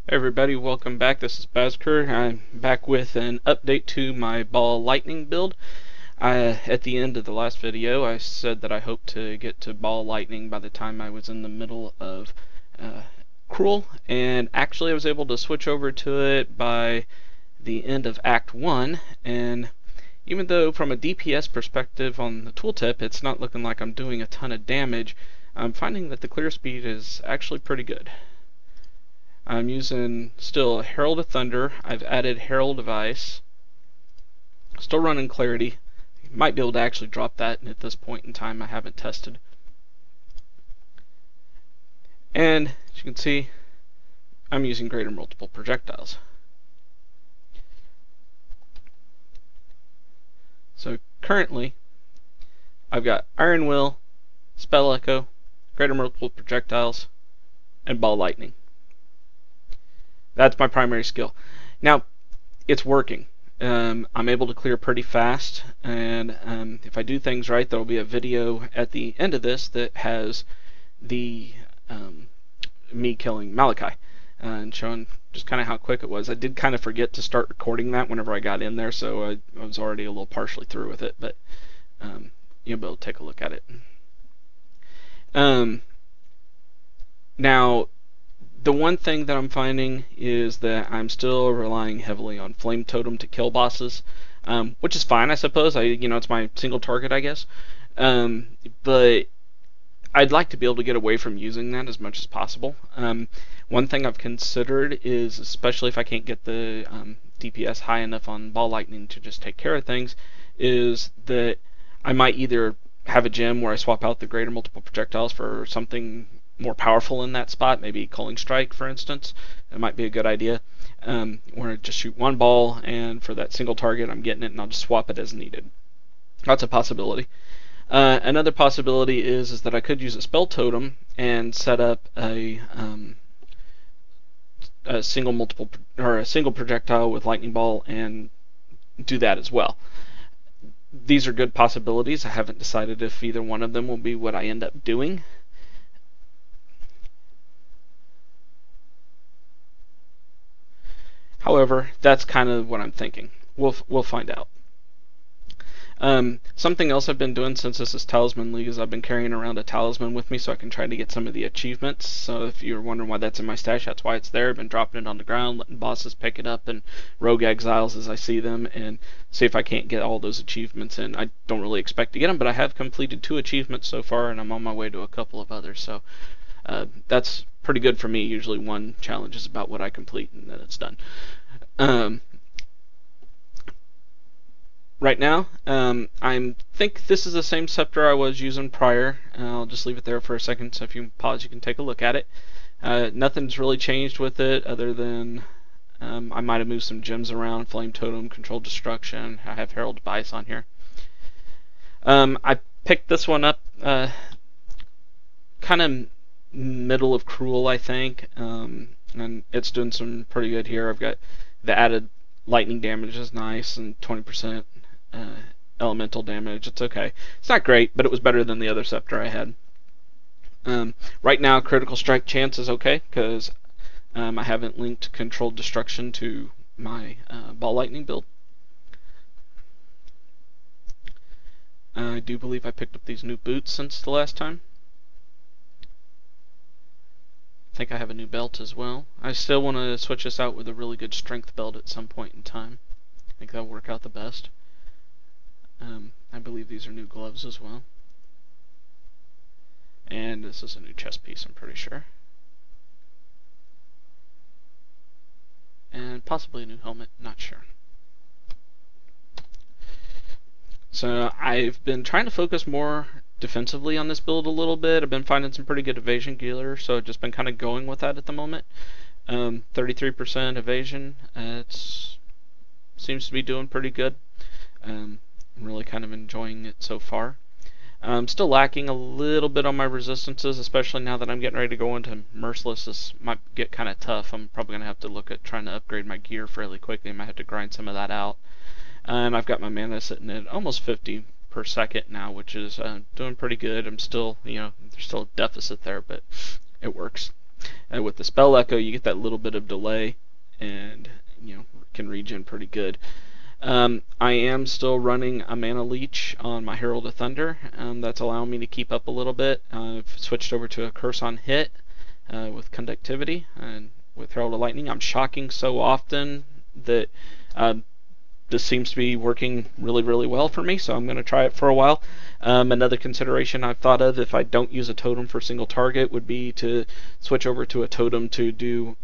Hey everybody, welcome back. This is Bazkur. I'm back with an update to my ball lightning build. At the end of the last video, I said that I hoped to get to ball lightning by the time I was in the middle of Cruel, and actually I was able to switch over to it by the end of Act 1, and even though from a DPS perspective on the tooltip it's not looking like I'm doing a ton of damage, I'm finding that the clear speed is actually pretty good. I'm using still Herald of Thunder. I've added Herald of Ice. Still running Clarity. Might be able to actually drop that at this point in time. I haven't tested. And as you can see, I'm using greater multiple projectiles. So currently, I've got Iron Will, Spell Echo, greater multiple projectiles, and ball lightning. That's my primary skill. Now, it's working. I'm able to clear pretty fast, and if I do things right, there will be a video at the end of this that has the me killing Malachi and showing just kind of how quick it was. I did kind of forget to start recording that whenever I got in there, so I was already a little partially through with it, but you'll be able to take a look at it. Now, the one thing that I'm finding is that I'm still relying heavily on Flame Totem to kill bosses, which is fine, I suppose. It's my single target, I guess. But I'd like to be able to get away from using that as much as possible. One thing I've considered is, especially if I can't get the DPS high enough on Ball Lightning to just take care of things, is that I might either have a gem where I swap out the greater multiple projectiles for something more powerful in that spot, maybe Culling Strike, for instance. That might be a good idea. Where I just shoot one ball, and for that single target, I'm getting it, and I'll just swap it as needed. That's a possibility. Another possibility is that I could use a Spell Totem and set up a single projectile with Lightning Ball and do that as well. These are good possibilities. I haven't decided if either one of them will be what I end up doing. However, that's kind of what I'm thinking. We'll find out. Something else I've been doing since this is Talisman League is I've been carrying around a Talisman with me so I can try to get some of the achievements. So if you're wondering why that's in my stash, that's why it's there. I've been dropping it on the ground, letting bosses pick it up and rogue exiles as I see them, and see if I can't get all those achievements in. I don't really expect to get them, but I have completed 2 achievements so far, and I'm on my way to a couple of others. So that's pretty good for me. Usually one challenge is about what I complete, and then it's done. Right now, I think this is the same scepter I was using prior. I'll just leave it there for a second, so if you pause, you can take a look at it. Nothing's really changed with it other than I might have moved some gems around, Flame Totem, Controlled Destruction. I have Herald of Ice on here. I picked this one up kind of middle of Cruel, I think, and it's doing some pretty good here. I've got the added lightning damage is nice, and 20% elemental damage. It's okay. It's not great, but it was better than the other scepter I had. Right now, critical strike chance is okay, because I haven't linked Controlled Destruction to my ball lightning build. I do believe I picked up these new boots since the last time. I think I have a new belt as well. I still want to switch this out with a really good strength belt at some point in time. I think that'll work out the best. I believe these are new gloves as well. And this is a new chest piece, I'm pretty sure. And possibly a new helmet, not sure. So I've been trying to focus more defensively on this build a little bit. I've been finding some pretty good evasion gear, so I've just been kind of going with that at the moment. 33% evasion. It seems to be doing pretty good. I'm really kind of enjoying it so far. I'm still lacking a little bit on my resistances, especially now that I'm getting ready to go into Merciless. This might get kind of tough. I'm probably going to have to look at trying to upgrade my gear fairly quickly. I might have to grind some of that out. And I've got my mana sitting at almost 50 per second now, which is doing pretty good. I'm still, there's still a deficit there, but it works. With the spell echo, you get that little bit of delay, and can regen pretty good. I am still running a mana leech on my Herald of Thunder. That's allowing me to keep up a little bit. I've switched over to a curse on hit with conductivity, and with Herald of Lightning, I'm shocking so often that this seems to be working really, really well for me, so I'm going to try it for a while. Another consideration I've thought of if I don't use a totem for single target would be to switch over to a totem to do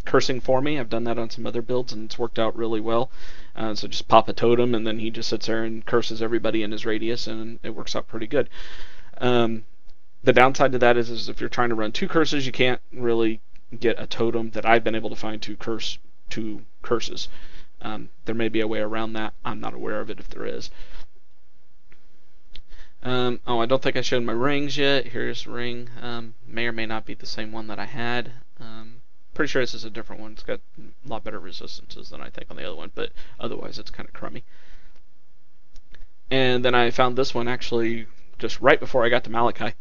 cursing for me. I've done that on some other builds and it's worked out really well. So just pop a totem and then he just sits there and curses everybody in his radius, and it works out pretty good. The downside to that is if you're trying to run two curses, you can't really get a totem that I've been able to find to curse two curses. There may be a way around that. I'm not aware of it if there is. I don't think I showed my rings yet. Here's a ring. May or may not be the same one that I had. Pretty sure this is a different one. It's got a lot better resistances than I think on the other one, but otherwise it's kind of crummy. And then I found this one actually just right before I got to Malachi.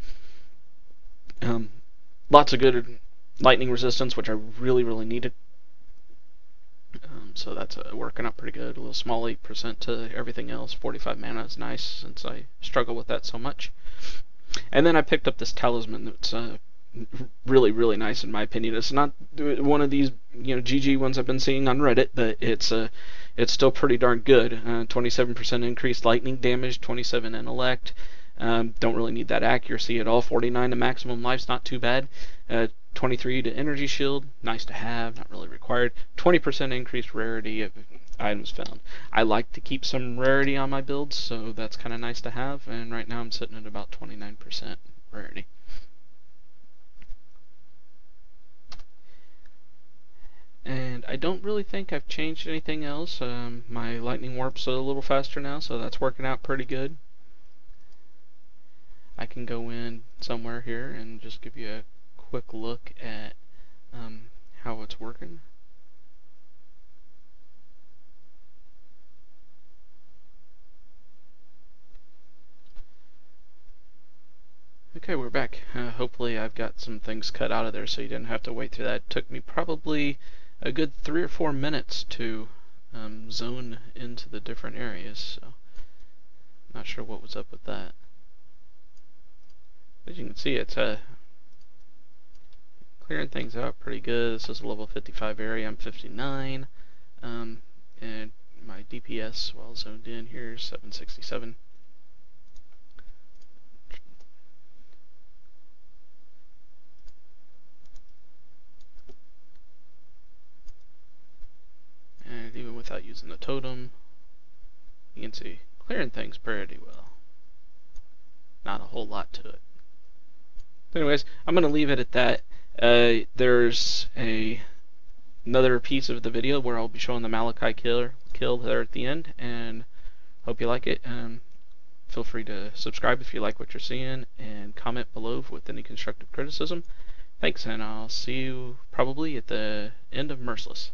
Lots of good lightning resistance, which I really, really needed. So that's working out pretty good. A little small 8% to everything else. 45 mana is nice since I struggle with that so much. And then I picked up this Talisman that's really, really nice in my opinion. It's not one of these GG ones I've been seeing on Reddit, but it's still pretty darn good. 27% increased lightning damage, 27 intellect. Don't really need that accuracy at all. 49 to maximum life's not too bad. 23 to energy shield, nice to have, not really required. 20% increased rarity of items found. I like to keep some rarity on my builds, so that's kind of nice to have, and right now I'm sitting at about 29% rarity. And I don't really think I've changed anything else. My lightning warp's a little faster now, so that's working out pretty good. I can go in somewhere here and just give you a quick look at how it's working. Okay, we're back. Hopefully I've got some things cut out of there so you didn't have to wait through that. It took me probably a good 3 or 4 minutes to zone into the different areas, so not sure what was up with that. As you can see, it's clearing things out pretty good. This is a level 55 area. I'm 59, and my DPS while zoned in here is 767. And even without using the totem, you can see clearing things pretty well. Not a whole lot to it. Anyways, I'm going to leave it at that. There's another piece of the video where I'll be showing the Malachi kill there at the end, and hope you like it. Feel free to subscribe if you like what you're seeing, and comment below with any constructive criticism. Thanks, and I'll see you probably at the end of Merciless.